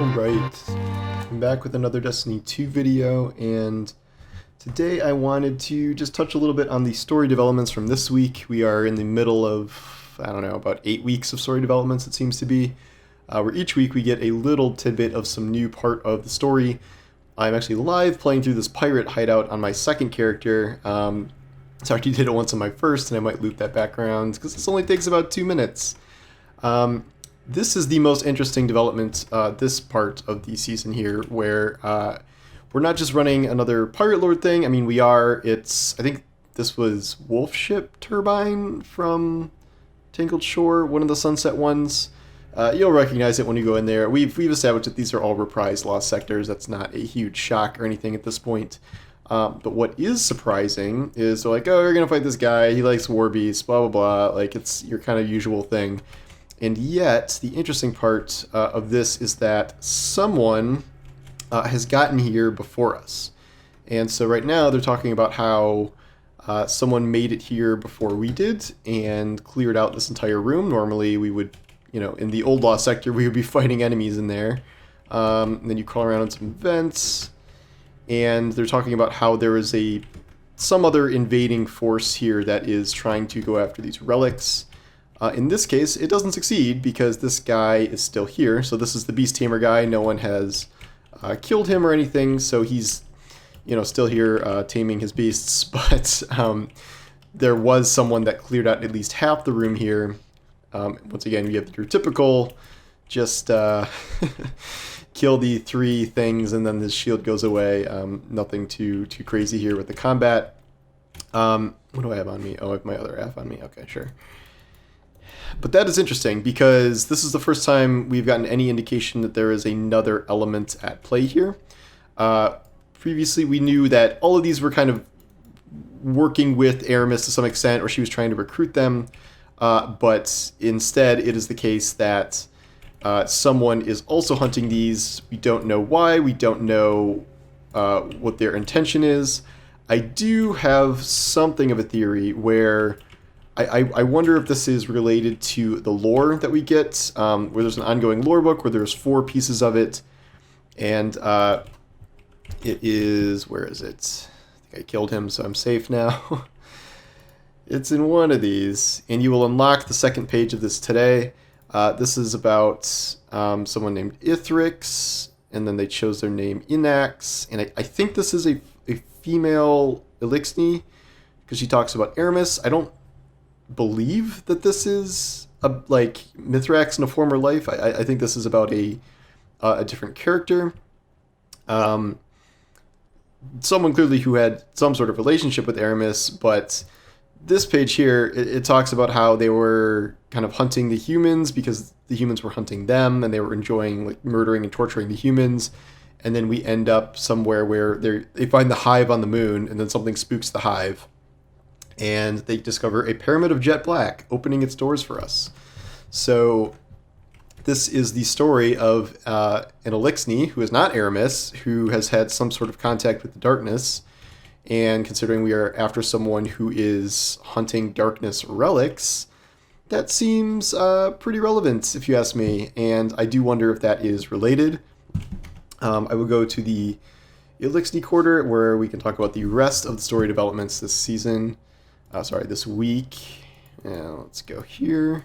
Alright, I'm back with another Destiny 2 video, and today I wanted to just touch a little bit on the story developments from this week. We are in the middle of, I don't know, about 8 weeks of story developments it seems to be, where each week we get a little tidbit of some new part of the story. I'm actually live playing through this pirate hideout on my second character. So I already did it once on my first, and I might loop that background, because this only takes about 2 minutes. This is the most interesting development, this part of the season here, where we're not just running another Pirate Lord thing. I mean, we are. I think this was Wolf Ship Turbine from Tangled Shore, one of the Sunset ones. You'll recognize it when you go in there. We've established that these are all reprised Lost Sectors. That's not a huge shock or anything at this point. But what is surprising is they're like, oh, you're going to fight this guy. He likes war beasts, blah, blah, blah. Like, it's your kind of usual thing. And yet, the interesting part of this is that someone has gotten here before us. And so right now, they're talking about how someone made it here before we did and cleared out this entire room. Normally, we would, in the old Lost Sector, we would be fighting enemies in there. And then you call around on some vents. And they're talking about how there is some other invading force here that is trying to go after these relics. In this case, it doesn't succeed because this guy is still here. So this is the Beast Tamer guy. No one has killed him or anything, so he's still here taming his beasts. But there was someone that cleared out at least half the room here. Once again, you have your typical just kill the 3 things and then the shield goes away. Nothing too crazy here with the combat. What do I have on me? Oh, I have my other F on me. Okay, sure. But that is interesting because this is the first time we've gotten any indication that there is another element at play here. Previously, we knew that all of these were kind of working with Eramis to some extent, or she was trying to recruit them. But instead, it is the case that someone is also hunting these. We don't know why. We don't know what their intention is. I do have something of a theory where I wonder if this is related to the lore that we get, where there's an ongoing lore book where there's 4 pieces of it, and it is, where is it? I think I killed him, so I'm safe now. It's in one of these, and you will unlock the second page of this today. This is about someone named Ithrix, and then they chose their name Inax, and I think this is a female Elixni, because she talks about Eramis. I don't believe that this is like Mithrax in a former life. I think this is about a different character. Someone clearly who had some sort of relationship with Eramis, but this page here, it talks about how they were kind of hunting the humans because the humans were hunting them, and they were enjoying like murdering and torturing the humans. And then we end up somewhere where they find the hive on the moon, and then something spooks the hive. And they discover a pyramid of jet black opening its doors for us. So this is the story of an Elixni, who is not Eramis, who has had some sort of contact with the darkness. And considering we are after someone who is hunting darkness relics, that seems pretty relevant, if you ask me. And I do wonder if that is related. I will go to the Elixni Quarter, where we can talk about the rest of the story developments this season. This week. Let's go here.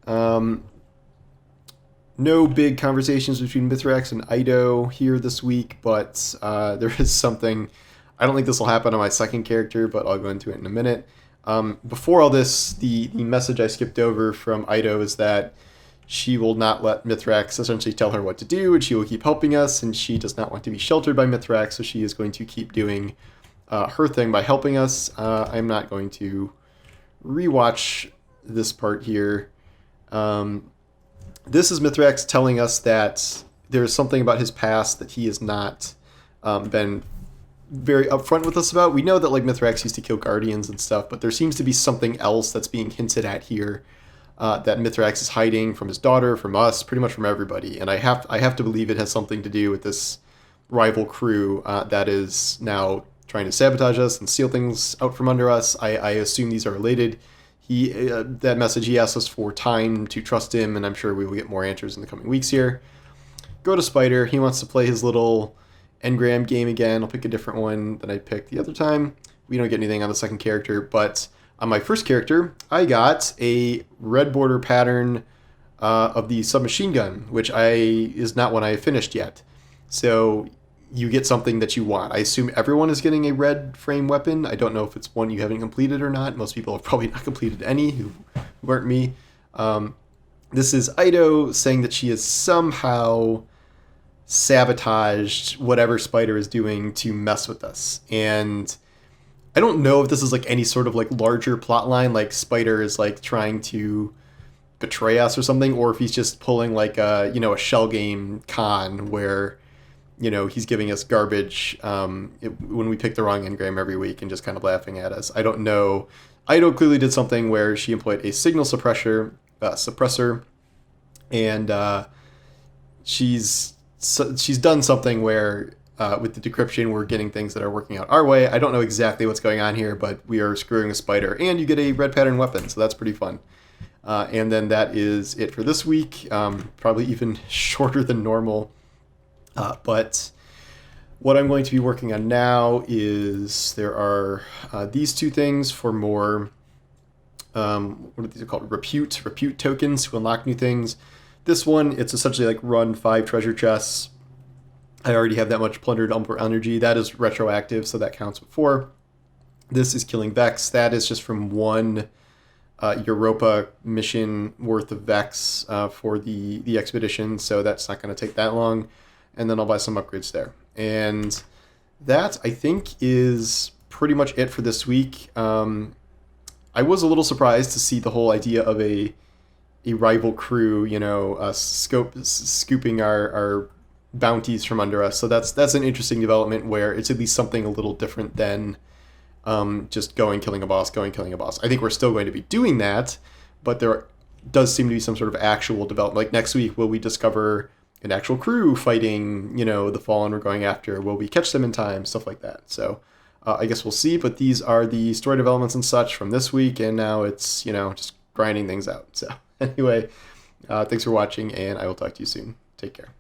No big conversations between Mithrax and Ido here this week, but there is something. I don't think this will happen on my second character, but I'll go into it in a minute. Before all this, the message I skipped over from Ido is that she will not let Mithrax essentially tell her what to do, and she will keep helping us, and she does not want to be sheltered by Mithrax, so she is going to keep doing her thing by helping us. I'm not going to rewatch this part here. This is Mithrax telling us that there's something about his past that he has not been very upfront with us about. We know that like Mithrax used to kill guardians and stuff, but there seems to be something else that's being hinted at here that Mithrax is hiding from his daughter, from us, pretty much from everybody. And I have to believe it has something to do with this rival crew that is now trying to sabotage us and steal things out from under us. I assume these are related. that message, he asked us for time to trust him, and I'm sure we will get more answers in the coming weeks here. Go to Spider. He wants to play his little engram game again. I'll pick a different one than I picked the other time. We don't get anything on the second character, but on my first character, I got a red border pattern of the submachine gun, which is not one I have finished yet. So you get something that you want. I assume everyone is getting a red frame weapon. I don't know if it's one you haven't completed or not. Most people have probably not completed any who weren't me. This is Ido saying that she has somehow sabotaged whatever Spider is doing to mess with us. And I don't know if this is like any sort of like larger plot line, like Spider is like trying to betray us or something, or if he's just pulling like a shell game con where he's giving us garbage when we pick the wrong engram every week and just kind of laughing at us. I don't know. Ido clearly did something where she employed a signal suppressor, and she's done something where with the decryption we're getting things that are working out our way. I don't know exactly what's going on here, but we are screwing a Spider, and you get a red pattern weapon, so that's pretty fun. And then that is it for this week. Probably even shorter than normal. But what I'm going to be working on now is there are these two things for more, what are these called? Repute tokens to unlock new things. This one, it's essentially like run 5 treasure chests. I already have that much plundered Umbra energy. That is retroactive, so that counts with 4. This is killing Vex. That is just from 1 Europa mission worth of Vex for the expedition, so that's not going to take that long. And then I'll buy some upgrades there. And that, I think, is pretty much it for this week. I was a little surprised to see the whole idea of a rival crew, scooping our bounties from under us. So that's an interesting development where it's at least something a little different than just killing a boss. I think we're still going to be doing that, but there does seem to be some sort of actual development. Like next week, will we discover an actual crew fighting, the Fallen we're going after? Will we catch them in time? Stuff like that. So I guess we'll see. But these are the story developments and such from this week, and now it's, just grinding things out. So anyway, thanks for watching, and I will talk to you soon. Take care.